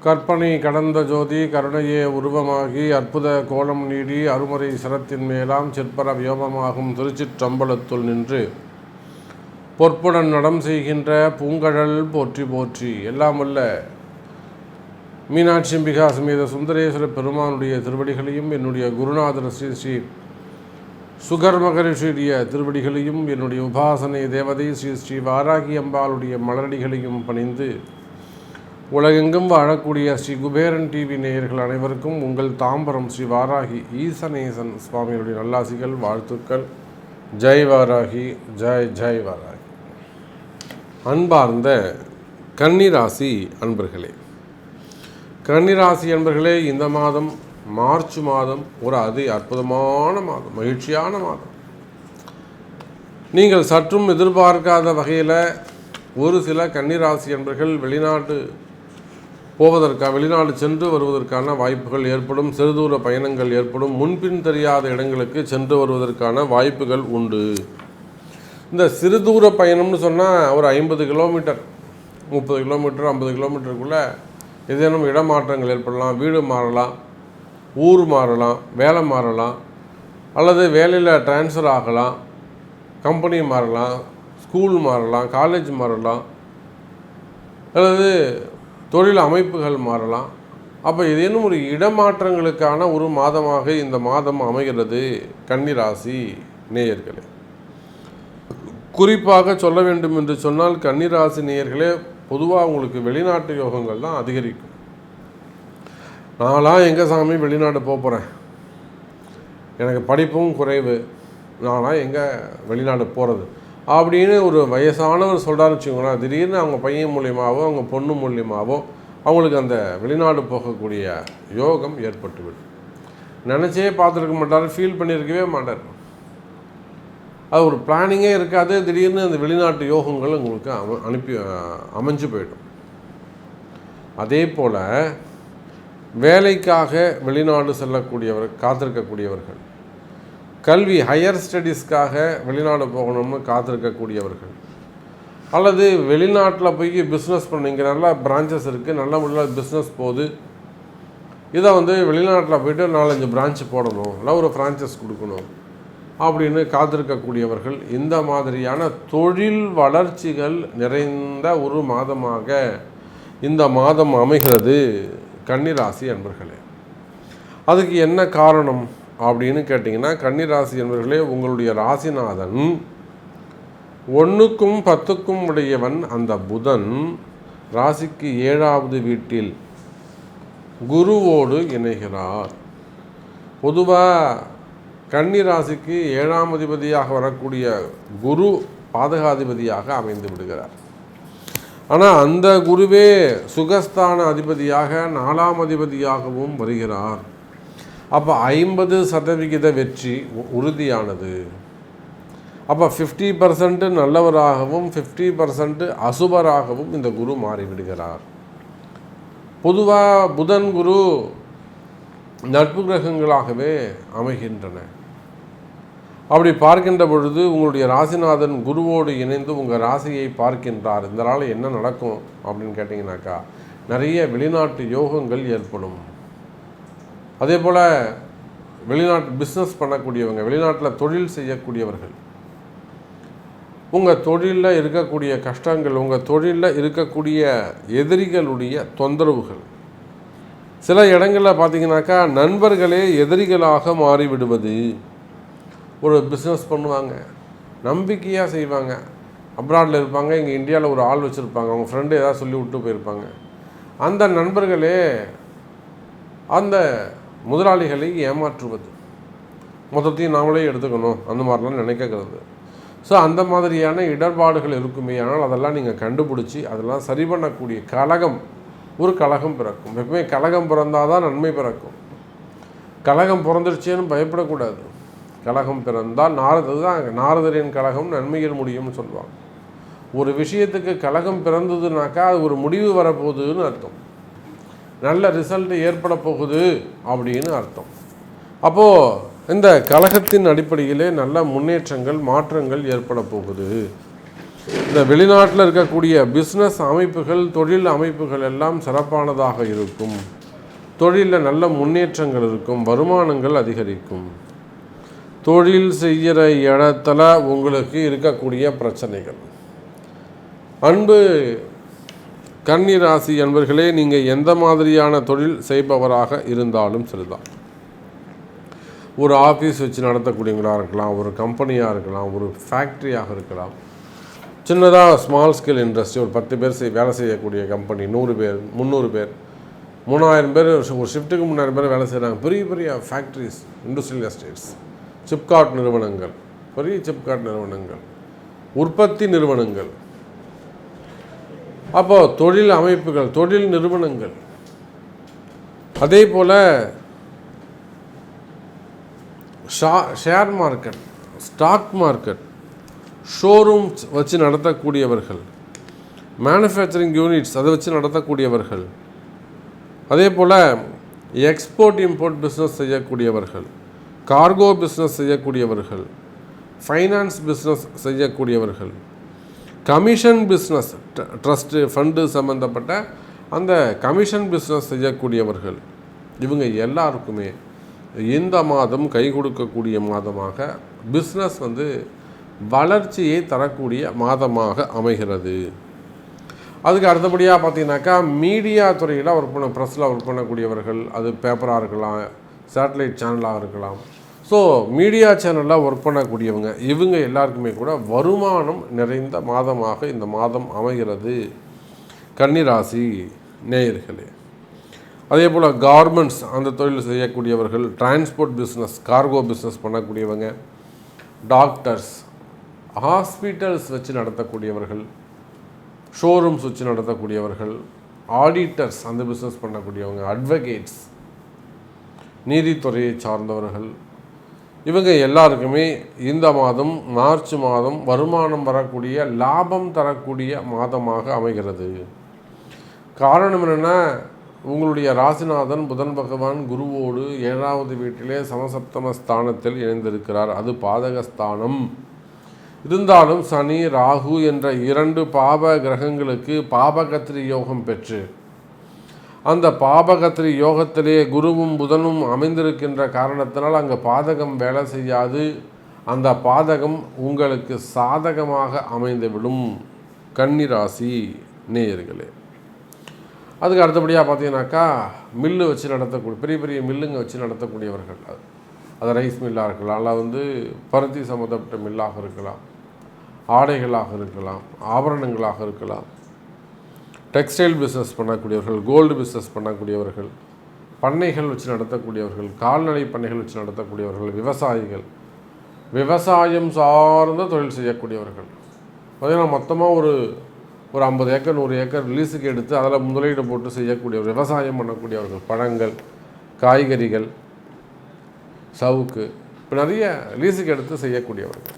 கற்பனை கடந்த ஜோதி கருணையே உருவமாகி அற்புத கோலம் நீடி அருமறை சிரத்தின் மேலாம் சிற்பர வியோகமாகும் திருச்சிற்றம்பலத்துள் நின்று பொற்புடன் நடம் செய்கின்ற பூங்கழல் போற்றி போற்றி. எல்லாம் வல்ல மீனாட்சி அம்பிகா சமேத சுந்தரேஸ்வர பெருமானுடைய திருவடிகளையும் என்னுடைய குருநாதர் ஸ்ரீ ஸ்ரீ சுகர் மகரிஷியுடைய திருவடிகளையும் என்னுடைய உபாசனை தேவதை ஸ்ரீ ஸ்ரீ வாராகி அம்பாளுடைய மலரடிகளையும் பணிந்து உலகெங்கும் வாழக்கூடிய ஸ்ரீ குபேரன் டிவி நேயர்கள் அனைவருக்கும் உங்கள் தாம்பரம் ஸ்ரீ வாராகி ஈசனேசன் சுவாமியுடைய நல்லாசிகள் வாழ்த்துக்கள். ஜெய் வாராகி, ஜெய் ஜெய் வாராகி. அன்பார்ந்த கன்னிராசி அன்பர்களே, கன்னிராசி அன்பர்களே, இந்த மாதம் மார்ச் மாதம் ஒரு அற்புதமான மாதம், மகிழ்ச்சியான மாதம். நீங்கள் சற்றும் எதிர்பார்க்காத வகையில் ஒரு சில கன்னிராசி அன்பர்கள் வெளிநாடு சென்று வருவதற்கான வாய்ப்புகள் ஏற்படும். சிறுதூர பயணங்கள் ஏற்படும். முன்பின் தெரியாத இடங்களுக்கு சென்று வருவதற்கான வாய்ப்புகள் உண்டு. இந்த சிறுதூர பயணம்னு சொன்னால் ஒரு 50 கிலோமீட்டர், 30 கிலோமீட்டர், 50 கிலோமீட்டருக்குள்ளே ஏதேனும் இடமாற்றங்கள் ஏற்படலாம். வீடு மாறலாம், ஊர் மாறலாம், வேலை மாறலாம், அல்லது வேலையில் டிரான்ஸ்ஃபர் ஆகலாம், கம்பெனி மாறலாம், ஸ்கூல் மாறலாம், காலேஜ் மாறலாம், அல்லது தொழில் அமைப்புகள் மாறலாம். அப்போ ஏதேனும் ஒரு இடமாற்றங்களுக்கான ஒரு மாதமாக இந்த மாதம் அமைகிறது கன்னிராசி நேயர்களே. குறிப்பாக சொல்ல வேண்டும் என்று சொன்னால் கன்னிராசி நேயர்களே, பொதுவாக உங்களுக்கு வெளிநாட்டு யோகங்கள் தான் அதிகரிக்கும். நான்லாம் எங்கே சாமி வெளிநாடு போகிறேன், எனக்கு படிப்பும் குறைவு, நான்லாம் எங்கே வெளிநாடு போகிறது அப்படின்னு ஒரு வயசானவர் சொல்கிறான்னு வச்சுக்கோங்களேன். திடீர்னு அவங்க பையன் மூலியமாகவோ அவங்க பொண்ணு மூலியமாகவோ அவங்களுக்கு அந்த வெளிநாடு போகக்கூடிய யோகம் ஏற்பட்டுவிடும். நினச்சே பார்த்துருக்க மாட்டார், ஃபீல் பண்ணியிருக்கவே மாட்டார். அது ஒரு பிளானிங்கே இருக்காது. திடீர்னு அந்த வெளிநாட்டு யோகங்கள் உங்களுக்கு அமைஞ்சு போயிடும். அதே போல் வேலைக்காக வெளிநாடு காத்திருக்கக்கூடியவர்கள், கல்வி ஹையர் ஸ்டடீஸ்க்காக வெளிநாடு போகணும்னு காத்திருக்கக்கூடியவர்கள், அல்லது வெளிநாட்டில் போய் பிஸ்னஸ் இங்கே நல்லா பிரான்ச்சஸ் இருக்குது, நல்ல முறையில் பிஸ்னஸ் போகுது, இதை வெளிநாட்டில் போய்ட்டு 4-5 பிரான்ச் போடணும், இல்லை ஒரு ஃப்ரான்ச்சைஸ் கொடுக்கணும் அப்படின்னு காத்திருக்கக்கூடியவர்கள், இந்த மாதிரியான தொழில் வளர்ச்சிகள் நிறைந்த ஒரு மாதமாக இந்த மாதம் அமைகிறது கன்னிராசி அன்பர்களே. அதுக்கு என்ன காரணம் அப்படின்னு கேட்டிங்கன்னா, கன்னிராசி என்பவர்களே, உங்களுடைய ராசிநாதன் 1க்கும் 10க்கும் உடையவன் அந்த புதன் ராசிக்கு 7வது வீட்டில் குருவோடு இணைகிறார். பொதுவாக கன்னிராசிக்கு 7ஆம் அதிபதியாக வரக்கூடிய குரு பாதகாதிபதியாக அமைந்து விடுகிறார். ஆனால் அந்த குருவே சுகஸ்தான அதிபதியாக 4ஆம் அதிபதியாகவும் வருகிறார். அப்போ 50% வெற்றி உறுதியானது. அப்போ 50% நல்லவராகவும் 50% அசுபராகவும் இந்த குரு மாறிவிடுகிறார். பொதுவாக புதன் குரு நட்பு கிரகங்களாகவே அமைகின்றன. அப்படி பார்க்கின்ற பொழுது உங்களுடைய ராசிநாதன் குருவோடு இணைந்து உங்கள் ராசியை பார்க்கின்றார். இதனால் என்ன நடக்கும் அப்படின்னு கேட்டிங்கனாக்கா, நிறைய வெளிநாட்டு யோகங்கள் ஏற்படும். அதே போல் வெளிநாட்டு பிஸ்னஸ் பண்ணக்கூடியவங்க, வெளிநாட்டில் தொழில் செய்யக்கூடியவர்கள், உங்கள் தொழிலில் இருக்கக்கூடிய கஷ்டங்கள், உங்கள் தொழிலில் இருக்கக்கூடிய எதிரிகளுடைய தொந்தரவுகள், சில இடங்களில் பார்த்திங்கனாக்கா நண்பர்களே எதிரிகளாக மாறிவிடுவது. ஒரு பிஸ்னஸ் பண்ணுவாங்க, நம்பிக்கையாக செய்வாங்க, அப்ராடில் இருப்பாங்க, இங்கே இந்தியாவில் ஒரு ஆள் வச்சுருப்பாங்க, அவங்க ஃப்ரெண்டு ஏதாவது சொல்லி விட்டு போயிருப்பாங்க. அந்த நண்பர்களே அந்த முதலாளிகளை ஏமாற்றுவது, மொத்தத்தையும் நாமளே எடுத்துக்கணும், அந்த மாதிரிலாம் நினைக்கிறது. ஸோ அந்த மாதிரியான இடர்பாடுகள் இருக்குமே, ஆனால் அதெல்லாம் நீங்கள் கண்டுபிடிச்சி அதெல்லாம் சரி பண்ணக்கூடிய ஒரு கலகம் பிறக்கும். எப்பவுமே கலகம் பிறந்தால் தான் நன்மை பிறக்கும். கலகம் பிறந்துருச்சேன்னு பயப்படக்கூடாது. கலகம் பிறந்தால் நாரதரின் கலகம் நன்மையில் முடியும்னு சொல்லுவாங்க. ஒரு விஷயத்துக்கு கலகம் பிறந்ததுனாக்கா அது ஒரு முடிவு வரப்போகுதுன்னு அர்த்தம், நல்ல ரிசல்ட் ஏற்பட போகுது அப்படின்னு அர்த்தம். அப்போது இந்த கழகத்தின் அடிப்படையிலே நல்ல முன்னேற்றங்கள் மாற்றங்கள் ஏற்பட போகுது. இந்த வெளிநாட்டில் இருக்கக்கூடிய பிஸ்னஸ் அமைப்புகள் தொழில் அமைப்புகள் எல்லாம் சிறப்பானதாக இருக்கும். தொழிலில் நல்ல முன்னேற்றங்கள் இருக்கும், வருமானங்கள் அதிகரிக்கும். தொழில் செய்கிற இடத்துல உங்களுக்கு இருக்கக்கூடிய பிரச்சனைகள். அன்பு கன்னி ராசி என்பர்களே, நீங்கள் எந்த மாதிரியான தொழில் செய்பவராக இருந்தாலும் சரிதான், ஒரு ஆஃபீஸ் வச்சு நடத்தக்கூடியவங்களாக இருக்கலாம், ஒரு கம்பெனியாக இருக்கலாம், ஒரு ஃபேக்ட்ரியாக இருக்கலாம், சின்னதாக ஸ்மால் ஸ்கேல் இண்டஸ்ட்ரி, ஒரு 10 பேர் வேலை செய்யக்கூடிய கம்பெனி, 100 பேர் 300 பேர் 3000 பேர் ஒரு ஷிஃப்ட்டுக்கு 3000 பேர் வேலை செய்கிறாங்க. பெரிய பெரிய ஃபேக்ட்ரிஸ், இண்டஸ்ட்ரியல் எஸ்டேட்ஸ், சிப்காட் நிறுவனங்கள், பெரிய சிப்காட் நிறுவனங்கள், உற்பத்தி நிறுவனங்கள், அப்போ தொழில் அமைப்புகள், தொழில் நிறுவனங்கள், அதே போல் share market, stock market, showrooms வச்சு நடத்தக்கூடியவர்கள், மேனுஃபேக்சரிங் யூனிட்ஸ் அதை வச்சு நடத்தக்கூடியவர்கள், அதே போல் எக்ஸ்போர்ட் இம்போர்ட் பிஸ்னஸ் செய்யக்கூடியவர்கள், கார்கோ பிஸ்னஸ் செய்யக்கூடியவர்கள், ஃபைனான்ஸ் பிஸ்னஸ் செய்யக்கூடியவர்கள், கமிஷன் பிஸ்னஸ், ட்ரஸ்ட்டு ஃபண்டு சம்மந்தப்பட்ட அந்த கமிஷன் பிஸ்னஸ் செய்யக்கூடியவர்கள், இவங்க எல்லாருக்குமே இந்த மாதம் கை கொடுக்கக்கூடிய மாதமாக பிஸ்னஸ் வளர்ச்சியை தரக்கூடிய மாதமாக அமைகிறது. அதுக்கு அடுத்தபடியாக பார்த்தீங்கன்னாக்கா மீடியா துறையில் ஒர்க் பண்ண, ப்ரெஸ்ஸில் ஒர்க் பண்ணக்கூடியவர்கள், அது பேப்பராக இருக்கலாம், சேட்டலைட் சேனலாக இருக்கலாம், ஸோ மீடியா சேனலில் ஒர்க் பண்ணக்கூடியவங்க, இவங்க எல்லாருக்குமே கூட வருமானம் நிறைந்த மாதமாக இந்த மாதம் அமைகிறது கன்னிராசி நேயர்களே. அதே போல் கார்மெண்ட்ஸ் அந்த தொழில் செய்யக்கூடியவர்கள், டிரான்ஸ்போர்ட் பிஸ்னஸ், கார்கோ பிஸ்னஸ் பண்ணக்கூடியவங்க, டாக்டர்ஸ், ஹாஸ்பிட்டல்ஸ் வச்சு நடத்தக்கூடியவர்கள், ஷோரூம்ஸ் வச்சு நடத்தக்கூடியவர்கள், ஆடிட்டர்ஸ் அந்த பிஸ்னஸ் பண்ணக்கூடியவங்க, அட்வொகேட்ஸ், நீதித்துறையை சார்ந்தவர்கள், இவங்க எல்லாருக்குமே இந்த மாதம் மார்ச் மாதம் வருமானம் வரக்கூடிய, லாபம் தரக்கூடிய மாதமாக அமைகிறது. காரணம் என்னென்னா, உங்களுடைய ராசிநாதன் புதன் பகவான் குருவோடு 7வது வீட்டிலே சமசப்தம ஸ்தானத்தில் இணைந்திருக்கிறார். அது பாதகஸ்தானம். இருந்தாலும் சனி ராகு என்ற 2 பாப கிரகங்களுக்கு பாபகத்திரி யோகம் பெற்று, அந்த பாபகத்திரி யோகத்திலே குருவும் புதனும் அமைந்திருக்கின்ற காரணத்தினால் அங்கே பாதகம் வேலை செய்யாது. அந்த பாதகம் உங்களுக்கு சாதகமாக அமைந்துவிடும் கன்னிராசி நேயர்களே. அதுக்கு அடுத்தபடியாக பார்த்தீங்கன்னாக்கா மில்லு வச்சு நடத்தக்கூடிய, பெரிய பெரிய மில்லுங்க வச்சு நடத்தக்கூடியவர்கள், அது ரைஸ் மில்லாக இருக்கலாம், அல்ல பருத்தி சம்மந்தப்பட்ட மில்லாக இருக்கலாம், ஆடைகளாக இருக்கலாம், ஆபரணங்களாக இருக்கலாம், டெக்ஸ்டைல் பிஸ்னஸ் பண்ணக்கூடியவர்கள், கோல்டு பிஸ்னஸ் பண்ணக்கூடியவர்கள், பண்ணைகள் வச்சு நடத்தக்கூடியவர்கள், கால்நடை பண்ணைகள் வச்சு நடத்தக்கூடியவர்கள், விவசாயிகள், விவசாயம் சார்ந்த தொழில் செய்யக்கூடியவர்கள், பார்த்தீங்கன்னா மொத்தமாக ஒரு 50 ஏக்கர் 100 ஏக்கர் லீஸுக்கு எடுத்து அதில் முதலீடு போட்டு செய்யக்கூடியவர், விவசாயம் பண்ணக்கூடியவர்கள், பழங்கள், காய்கறிகள், சவுக்கு, இப்போ நிறைய லீஸுக்கு எடுத்து செய்யக்கூடியவர்கள்.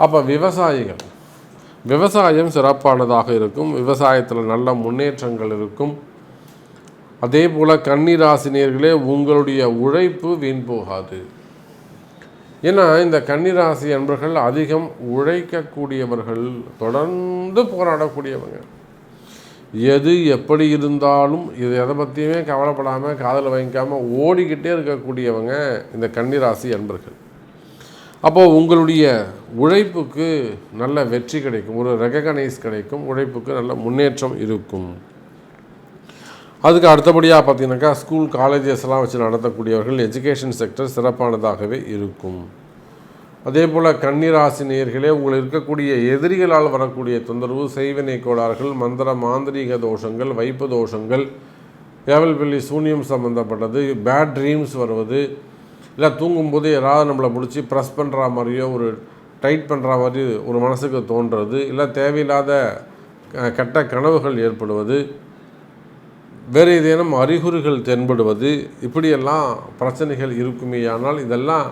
அப்போ விவசாயிகள், விவசாயம் சிறப்பானதாக இருக்கும், விவசாயத்தில் நல்ல முன்னேற்றங்கள் இருக்கும். அதே போல் கன்னிராசினியர்களே, உங்களுடைய உழைப்பு வீண் போகாது. ஏன்னா இந்த கன்னிராசி என்பர்கள் அதிகம் உழைக்கக்கூடியவர்கள், தொடர்ந்து போராடக்கூடியவங்க, எது எப்படி இருந்தாலும் இது எதை பற்றியுமே கவலைப்படாமல் காதில் வாங்கிக்காமல் ஓடிக்கிட்டே இருக்கக்கூடியவங்க இந்த கன்னிராசி என்பர்கள். அப்போது உங்களுடைய உழைப்புக்கு நல்ல வெற்றி கிடைக்கும், ஒரு ரெகக்னைஸ் கிடைக்கும், உழைப்புக்கு நல்ல முன்னேற்றம் இருக்கும். அதுக்கு அடுத்தபடியாக பார்த்தீங்கன்னாக்கா ஸ்கூல் காலேஜஸ்லாம் வச்சு நடத்தக்கூடியவர்கள், எஜுகேஷன் செக்டர் சிறப்பானதாகவே இருக்கும். அதே போல் கன்னிராசி நேயர்களே, உங்களுக்கு இருக்கக்கூடிய எதிரிகளால் வரக்கூடிய தொந்தரவு, செய்வினை கோளாறுகள், மந்திர மாந்திரீக தோஷங்கள், வைப்பு தோஷங்கள், ஏவல் பில்லி சூன்யம் சம்மந்தப்பட்டது, பேட் ட்ரீம்ஸ் வருவது, இல்லை தூங்கும்போது யாராவது நம்மளை பிடிச்சி ப்ரெஸ் பண்ணுற மாதிரியோ ஒரு டைட் பண்ணுற மாதிரி ஒரு மனசுக்கு தோன்றுறது, இல்லை தேவையில்லாத கெட்ட கனவுகள் ஏற்படுவது, வேறு ஏதேனும் அறிகுறிகள் தென்படுவது, இப்படியெல்லாம் பிரச்சனைகள் இருக்குமேயானால் இதெல்லாம்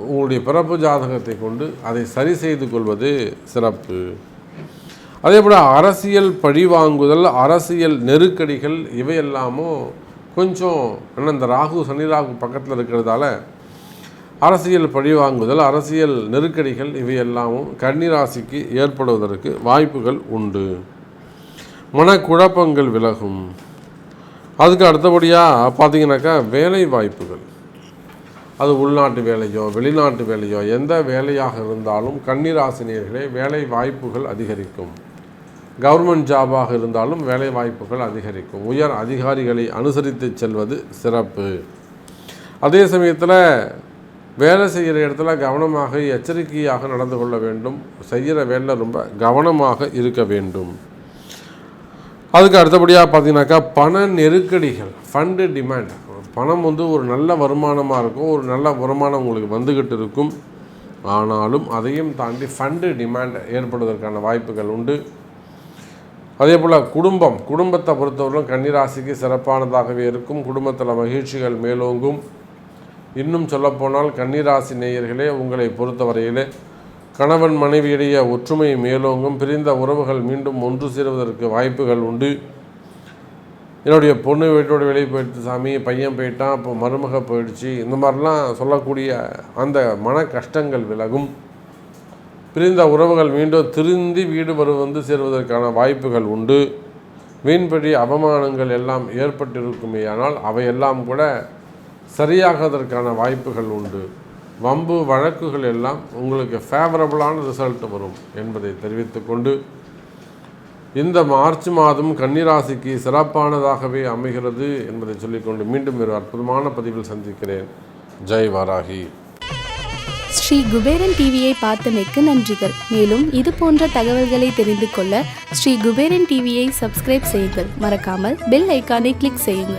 உங்களுடைய பிறப்பு ஜாதகத்தை கொண்டு அதை சரி செய்து கொள்வது சிறப்பு. அதே போல் அரசியல் பழிவாங்குதல், அரசியல் நெருக்கடிகள், இவையெல்லாமும் கொஞ்சம் இந்த ராகு சனி ராகு பக்கத்தில் இருக்கிறதால அரசியல் பழிவாங்குதல், அரசியல் நெருக்கடிகள் இவையெல்லாமும் கன்னிராசிக்கு ஏற்படுவதற்கு வாய்ப்புகள் உண்டு. மனக்குழப்பங்கள் விலகும். அதுக்கு அடுத்தபடியாக பார்த்தீங்கன்னாக்கா வேலை வாய்ப்புகள், அது உள்நாட்டு வேலையோ வெளிநாட்டு வேலையோ எந்த வேலையாக இருந்தாலும் கன்னிராசினியர்களே வேலை வாய்ப்புகள் அதிகரிக்கும். கவர்மெண்ட் ஜாபாக இருந்தாலும் வேலை வாய்ப்புகள் அதிகரிக்கும். உயர் அதிகாரிகளை அனுசரித்து செல்வது சிறப்பு. அதே சமயத்தில் வேலை செய்கிற இடத்துல கவனமாக எச்சரிக்கையாக நடந்து கொள்ள வேண்டும். செய்கிற வேலை ரொம்ப கவனமாக இருக்க வேண்டும். அதுக்கு அடுத்தபடியாக பார்த்தீங்கன்னாக்கா பண நெருக்கடிகள், ஃபண்டு டிமாண்ட், பணம் ஒரு நல்ல வருமானமாக இருக்கும், ஒரு நல்ல வருமானம் உங்களுக்கு வந்துக்கிட்டு இருக்கும். ஆனாலும் அதையும் தாண்டி ஃபண்டு டிமாண்ட் ஏற்படுவதற்கான வாய்ப்புகள் உண்டு. அதே போல் குடும்பத்தை பொறுத்தவரைக்கும் கன்னிராசிக்கு சிறப்பானதாகவே இருக்கும். குடும்பத்தில் மகிழ்ச்சிகள் மேலோங்கும். இன்னும் சொல்லப்போனால் கன்னிராசி நேயர்களே, உங்களை பொறுத்தவரையிலே கணவன் மனைவியிடையே ஒற்றுமை மேலோங்கும். பிரிந்த உறவுகள் மீண்டும் ஒன்று சேருவதற்கு வாய்ப்புகள் உண்டு. என்னுடைய பொண்ணு வீட்டோட வெளியே போயிடுச்சு சாமி, பையன் போயிட்டான், இப்போ மருமக போயிடுச்சு, இந்த மாதிரிலாம் சொல்லக்கூடிய அந்த மன கஷ்டங்கள் விலகும். பிரிந்த உறவுகள் மீண்டும் திருந்தி வீடு வந்து சேருவதற்கான வாய்ப்புகள் உண்டு. வீண்படி அவமானங்கள் எல்லாம் ஏற்பட்டிருக்குமே, ஆனால் அவையெல்லாம் கூட சரியாகதற்கான வாய்ப்புகள் உண்டு. வம்பு வழக்குகள் எல்லாம் உங்களுக்கு ஃபேவரபுளான ரிசல்ட் வரும் என்பதை தெரிவித்துக்கொண்டு, இந்த மார்ச் மாதம் கன்னிராசிக்கு சிறப்பானதாகவே அமைகிறது என்பதை சொல்லிக்கொண்டு மீண்டும் ஒரு அற்புதமான பதிவில் சந்திக்கிறேன். ஜெய் வாராகி. ஸ்ரீ குபேரன் டிவியை பார்த்தமைக்கு நன்றிகள். மேலும் இது போன்ற தகவல்களை தெரிந்து கொள்ள ஸ்ரீ குபேரன் டிவியை சப்ஸ்கிரைப் செய்யுங்கள். மறக்காமல் பெல் ஐக்கானை கிளிக் செய்யுங்கள்.